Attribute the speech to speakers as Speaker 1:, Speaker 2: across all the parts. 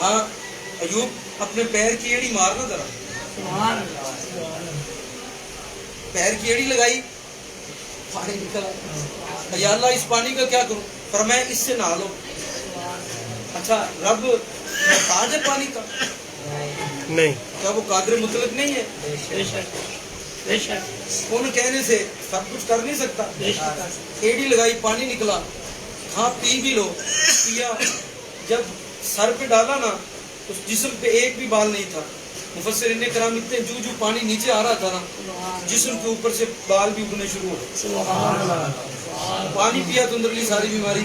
Speaker 1: کہا ایوب اپنے پیر کی ایڑی مارنا ذرا. پیر کی ایڑی لگائی, پانی نکلا. یا اللہ اس پانی کا کیا کروں؟ فرمایا اس سے نہا لو. اچھا رب محتاج ہے پانی کا؟
Speaker 2: نہیں.
Speaker 1: کیا وہ قادر مطلق نہیں ہے؟ ان کہنے سے سب کچھ کر نہیں سکتا. ایڑی لگائی, پانی نکلا, ہاں پی بھی لو. پیا, جب سر پہ ڈالا نا تو جسم پہ ایک بھی بال نہیں تھا. مفسرین کرام اتنے جو پانی نیچے آ رہا تھا نا جسم کے اوپر سے بال بھی اگنے شروع ہو گئے. پانی پیا تو اندرلی ساری بیماری.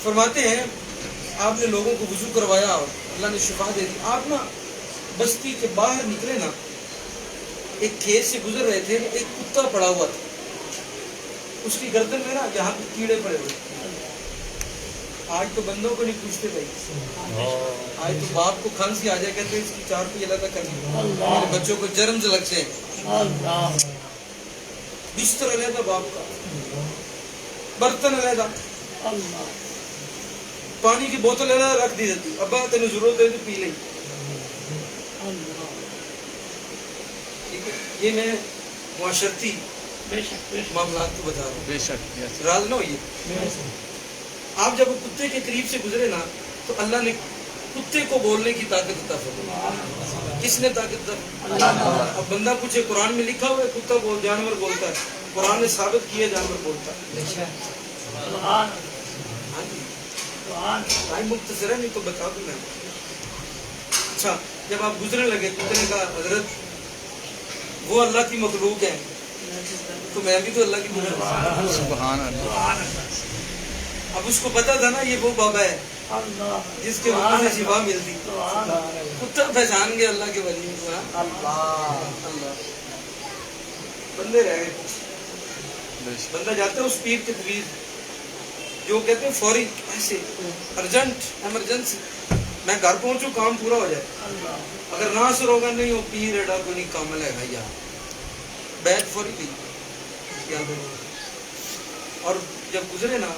Speaker 1: فرماتے ہیں آپ نے لوگوں کو وضو کروایا اور اللہ نے شفا دے دی. آپ نا بستی کے باہر نکلے نا, ایک کھیت سے گزر رہے تھے, ایک کتا پڑا ہوا تھا, اس کی گردن میں نا یہاں پہ کیڑے پڑے ہوئے. آج تو بندوں کو نہیں پوچھتے بھائی, آج تو باپ کو کھانسی آ جائے کہتے اس کی 4 پہ علیحدہ کرنی, میرے بچوں کو جرم سے لگتے ہیں. بستر علیحدہ باپ کا, برتن علیحدہ, پانی کی بوتل علیحدہ رکھ دی جاتی. ابا تینوں ضرورت ہے تو پی لیں. یہ میں معاشرتی معاملات کو بتا رہا ہوں,
Speaker 2: بے شک.
Speaker 1: راز نہ ہوئیے. آپ جب کتے کے قریب سے گزرے نا تو اللہ نے کتے کو بولنے کی طاقت عطا فرمائی. کس نے طاقت عطا؟ اب بندہ پوچھے قرآن میں لکھا ہوا ہے کتا جانور بولتا ہے, قرآن نے ثابت کیا جانور بولتا ہے. ٹائم مختصر ہے, نہیں تو بتا دوں میں. اچھا جب آپ گزرنے لگے کتے نے کہا حضرت وہ اللہ کی مخلوق ہے تو میں بھی تو اللہ کی مخلوق ہوں.
Speaker 2: سبحان اللہ.
Speaker 1: اب اس کو پتا تھا نا یہ وہ بابا ہے جس کے اوپر سے شفا ملتی. کتا پہچان گیا اللہ کے ولی کو. اللہ بندے رہ گئے. بندہ جاتا ہے اس پیر کے طویل جو کہتے ہیں فوری, ایسے ارجنٹ, ایمرجنسی, میں گھر پہنچوں کام پورا ہو جائے. اگر نہ اثر ہوگا نہیں وہ پیر ایڈا کو نہیں کامل ہے بھائی, بیٹھ فوری بھی. اور جب گزرے نا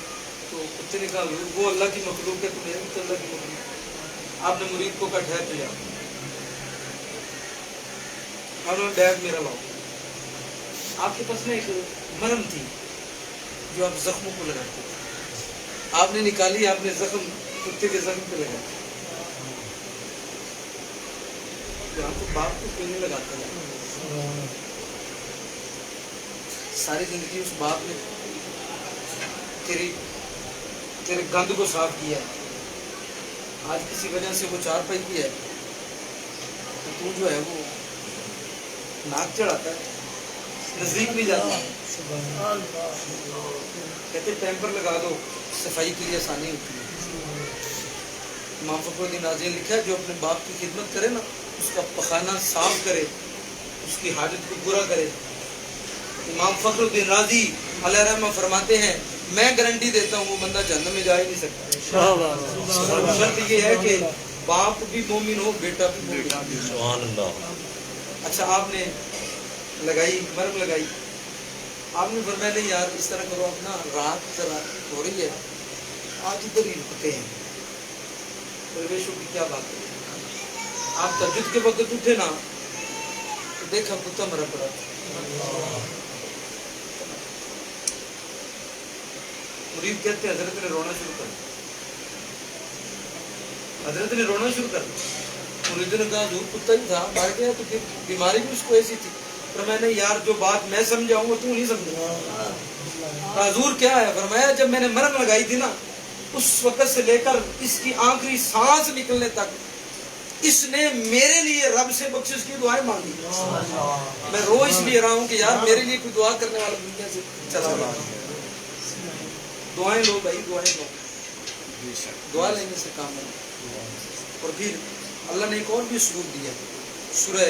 Speaker 1: تو کتے نے کہا وہ اللہ کی مخلوق ہے تو میں بھی تو اللہ کی مخلوق. آپ نے مرید کو کہا ٹھہر تو جا, آپ نے بیگ میرا لاؤ. آپ کے پاس نا ایک مرہم تھی جو آپ زخموں کو لگاتے تھے. آپ نے نکالی, آپ نے زخم کتے کے زخم پہ لگا. یہاں تو باپ کو کوئی نہیں لگاتا ہے. ساری زندگی اس باپ نے تیرے گند کو صاف کیا ہے. آج کسی وجہ سے وہ 4 پائی کی ہے تو جو ہے وہ ناک چڑھاتا ہے, نزدیک نہیں جاتا. کہتے ٹیمپر لگا دو, صفائی کے لیے آسانی ہوتی ہے. امام فخر الدین رازی نے لکھا ہے جو اپنے باپ کی خدمت کرے نا اس کا پخانہ صاف کرے, اس کی حاجت کو پورا کرے. امام فخر الدین رازی علیہ رحمہ فرماتے ہیں میں گارنٹی دیتا ہوں وہ بندہ جہنم میں جا ہی نہیں سکتا. شرط یہ ہے کہ باپ بھی مومن ہو, بیٹا بھی مومن.
Speaker 2: سبحان اللہ.
Speaker 1: اچھا آپ نے لگائی, مرم لگائی. آپ نے فرمایا نہیں یار اس طرح کرو, اپنا رات ذرا ہو رہی ہے آج ادھر ہی رکتے ہیں. پرویشوں کی کیا بات ہے. آپ تہجد کے وقت اٹھے نا تو دیکھا کتا مرا پڑا. مرید کہتے ہیں حضرت نے رونا شروع کر. حضرت نے رونا شروع کر. مرید نے کہا حضور کتا ہی تھا, مر گیا تو پھر بیماری بھی اس کو ایسی تھی. پر میں نے یار جو بات میں سمجھاؤں گا تو نہیں سمجھا. حضور کیا ہے؟ فرمایا جب میں نے مرم لگائی تھی نا اس وقت سے لے کر اس کی آخری سانس نکلنے تک اس نے میرے لیے رب سے بخشش کی دعائیں مانگی. میں رو اس لیے رہا ہوں کہ یار میرے لیے کوئی دعا کرنے والا دنیا سے چلا رہا. دعائیں لو بھائی, دعائیں لو. دعا لینے سے کام ہے. اور پھر اللہ نے ایک اور بھی اسلوب دیا, سورہ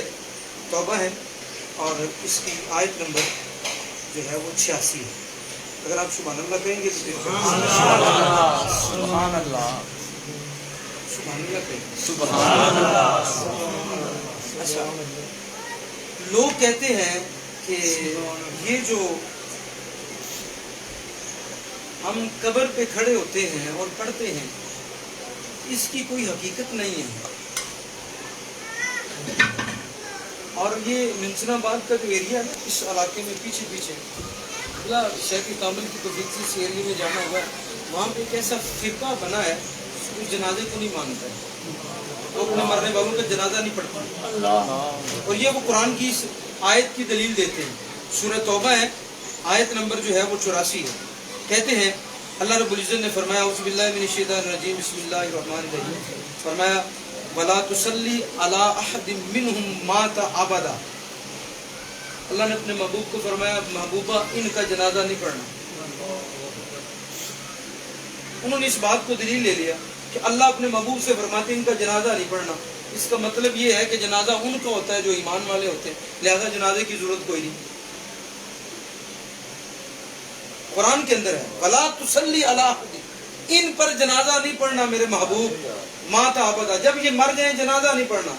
Speaker 1: توبہ ہے اور اس کی آیت نمبر جو ہے وہ 86 ہے. اگر آپ سبحان اللہ کہیں گے تو
Speaker 2: سبحان اللہ. سبحان اللہ.
Speaker 1: سبحان اللہ کہیں.
Speaker 2: سبحان اللہ.
Speaker 1: اچھا لوگ کہتے ہیں کہ یہ جو ہم قبر پہ کھڑے ہوتے ہیں اور پڑھتے ہیں، اس کی کوئی حقیقت نہیں ہے. اور یہ منسن آباد کا جو ایریا ہے نا، اس علاقے میں پیچھے اللہ شیخ کامل کی توفیق سے اس ایریے میں جانا ہوا ہے. وہاں پہ ایک ایسا فرقہ بنا ہے جو جنازے کو نہیں مانتا ہے، وہ اپنے مرنے والوں کا جنازہ نہیں پڑھتا. اور یہ وہ قرآن کی اس آیت کی دلیل دیتے ہیں. سورہ توبہ ہے، آیت نمبر جو ہے وہ 84 ہے. کہتے ہیں اللہ رب العزت نے فرمایا اعوذ باللہ من الشیطان الرجیم بسم اللہ الرحمن الرحیم، فرمایا وَلَا تُصَلِّ عَلَىٰ أَحَدٍ مِّنْهُمْ مَاتَ أَبَدًا. اللہ نے اپنے محبوب کو فرمایا محبوبہ ان کا جنازہ نہیں پڑھنا. انہوں نے اس بات کو دلیل لے لیا کہ اللہ اپنے محبوب سے فرماتے ہیں ان کا جنازہ نہیں پڑھنا. اس کا مطلب یہ ہے کہ جنازہ ان کا ہوتا ہے جو ایمان والے ہوتے ہیں، لہذا جنازے کی ضرورت کوئی نہیں. قرآن کے اندر ہے وَلَا تُصَلِّ عَلَىٰ أَحَدٍ، ان پر جنازہ نہیں پڑھنا میرے محبوب مات ابدا، جب یہ مر جائیں جنازہ نہیں پڑھنا.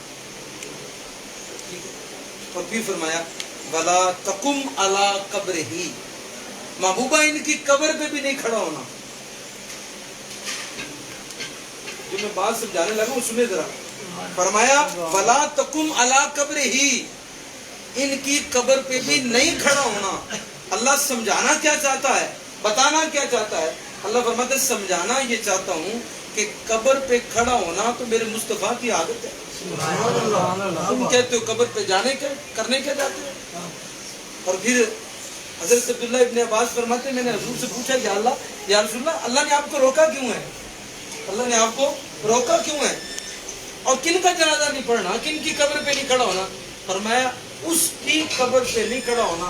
Speaker 1: اور پھر فرمایا وَلَا تَقُمْ عَلَىٰ قَبْرِهِ، محبوبہ ان کی قبر پہ بھی نہیں کھڑا ہونا. جو میں بات سمجھانے لگا ہوں سنیں ذرا. فرمایا وَلَا تَقُمْ عَلَىٰ قَبْرِهِ، ان کی قبر پہ بھی نہیں کھڑا ہونا. اللہ سمجھانا کیا چاہتا ہے، بتانا کیا چاہتا ہے؟ اللہ فرماتا ہے سمجھانا یہ چاہتا ہوں کہ قبر پہ کھڑا ہونا تو میرے مصطفیٰ کی عادت ہے. تم کہتے ہو قبر پہ جانے کے کرنے کیا جاتے ہیں. اور پھر حضرت عبداللہ ابن عباس فرماتے ہیں میں نے حضور سے پوچھا یا رسول اللہ، اللہ نے آپ کو روکا کیوں ہے؟ اللہ نے آپ کو روکا کیوں ہے؟ اور کن کا جنازہ نہیں پڑھنا، کن کی قبر پہ نہیں کھڑا ہونا؟ فرمایا اس کی قبر پہ نہیں کھڑا ہونا،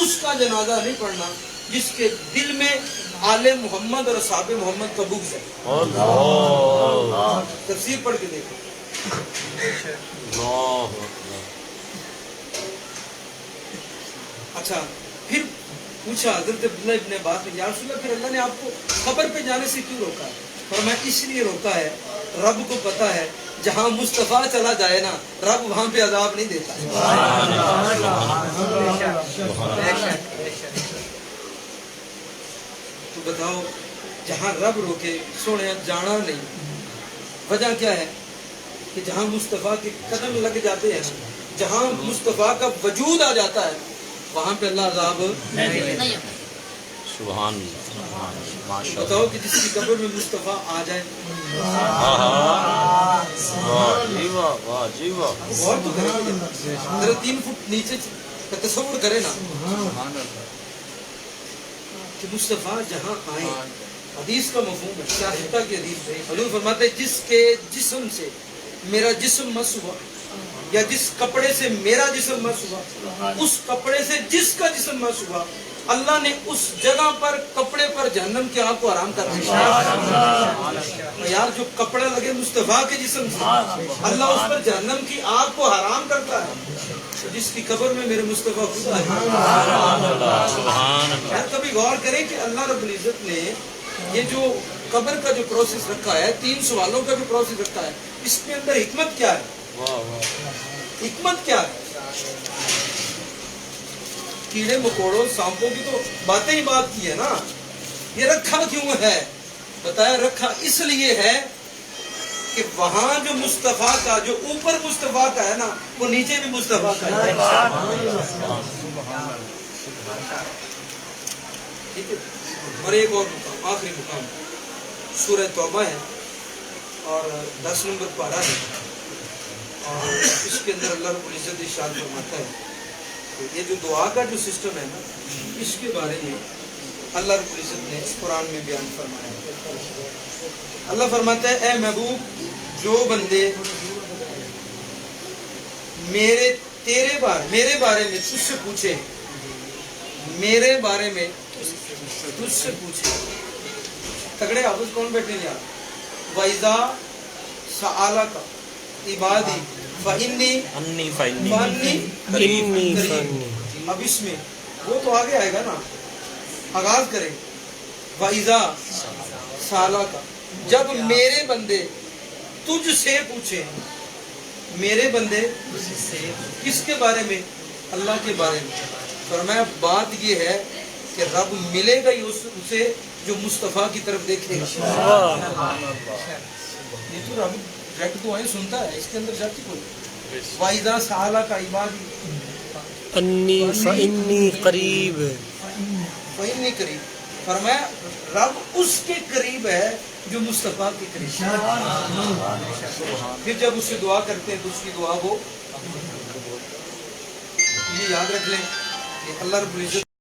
Speaker 1: اس کا جنازہ نہیں پڑھنا جس کے دل میں آل محمد اور اصحاب محمد کا بغض ہے. تفسیر پڑھ کے دیکھو. اچھا پھر پوچھا حضرت عبداللہ ابن عباس نے یا رسول اللہ پھر اللہ نے آپ کو قبر پہ جانے سے کیوں روکا ہے؟ فرمایا اس لیے روکا ہے رب کو پتا ہے جہاں مصطفیٰ چلا جائے نا رب وہاں پہ عذاب نہیں دیتا. تو بتاؤ جہاں رب روکے سونے جانا نہیں، وجہ کیا ہے کہ جہاں مصطفیٰ کے قدم لگ جاتے ہیں، جہاں مصطفیٰ کا وجود آ جاتا ہے وہاں پہ اللہ عذاب نہیں.
Speaker 2: سبحان اللہ.
Speaker 1: بتاؤ کہ جس کی قبر میں مصطفیٰ آ جائے غور تو کرے ذرا 3 فٹ نیچے کا تصور کرے نا کہ مصطفیٰ جہاں آئے. حدیث کا مفہوم ہے، شاہدہ کی حدیث. حضور فرماتے ہیں جس کے جسم سے میرا جسم مس ہوا یا جس کپڑے سے میرا جسم مس ہوا، اس کپڑے سے جس کا جسم مس ہوا، اللہ نے اس جگہ پر کپڑے پر جہنم کی آگ کو حرام کر دیا. یار جو کپڑا لگے مصطفیٰ کے جسم سے اللہ اس پر جہنم کی آگ کو حرام کرتا ہے. جس کی قبر میں میرے مصطفیٰ خدا ہے. کبھی غور کریں کہ اللہ رب العزت نے یہ جو قبر کا جو پروسیس رکھا ہے، 3 سوالوں کا جو پروسیس رکھا ہے، اس کے اندر حکمت کیا ہے؟ حکمت کیا ہے؟ کیڑے مکوڑوں سانپوں کی تو باتیں ہی بات کی ہے نا. یہ رکھا کیوں ہے؟ بتایا رکھا اس لیے ہے کہ وہاں جو مصطفیٰ کا جو اوپر مصطفیٰ کا ہے نا وہ نیچے بھی مصطفیٰ کا ہے. ٹھیک ہے. اور ایک اور مقام، آخری مقام سورہ توبہ ہے اور 10 نمبر پارہ ہے. اور اس کے اندر اللہ رب العزت ارشاد فرماتا ہے کہ یہ جو دعا کا جو سسٹم ہے نا اس کے بارے میں اللہ رب العزت نے اس قرآن میں بیان فرمایا ہے. اللہ فرماتا ہے اے محبوب جو بندے میرے بارے میں تجھ سے پوچھے، میرے بارے میں تجھ سے پوچھے. تگڑے حافظ کون بیٹھے ہیں یار؟ وَإِذَا سَأَلَكَ عِبَادِي فَإِنِّي قَرِيبٌ. اب اس میں وہ تو آگے آئے گا نا، آغاز کریں وَإِذَا سَأَلَكَ، جب میرے بندے تجھ سے پوچھے. میرے بندے کس کے بارے میں؟ اللہ کے بارے میں. فرمایا بات یہ ہے کہ رب ملے گا ہی اسے جو مصطفیٰ کی طرف دیکھے گا. یہ تو رب ڈائریکٹ دعائیں سنتا ہے، اس کے اندر جاتی کوئی. وَإِذَا سَأَلَكَ عِبَادِي
Speaker 3: انی فإنی قریب،
Speaker 1: فَإِنِّي قریب. فرمایا رب اس کے قریب ہے جو مصطفیٰ کے قریب ہے. پھر جب اس سے دعا کرتے ہیں تو اس کی دعا وہ یہ یاد رکھ لیں کہ اللہ رب العزت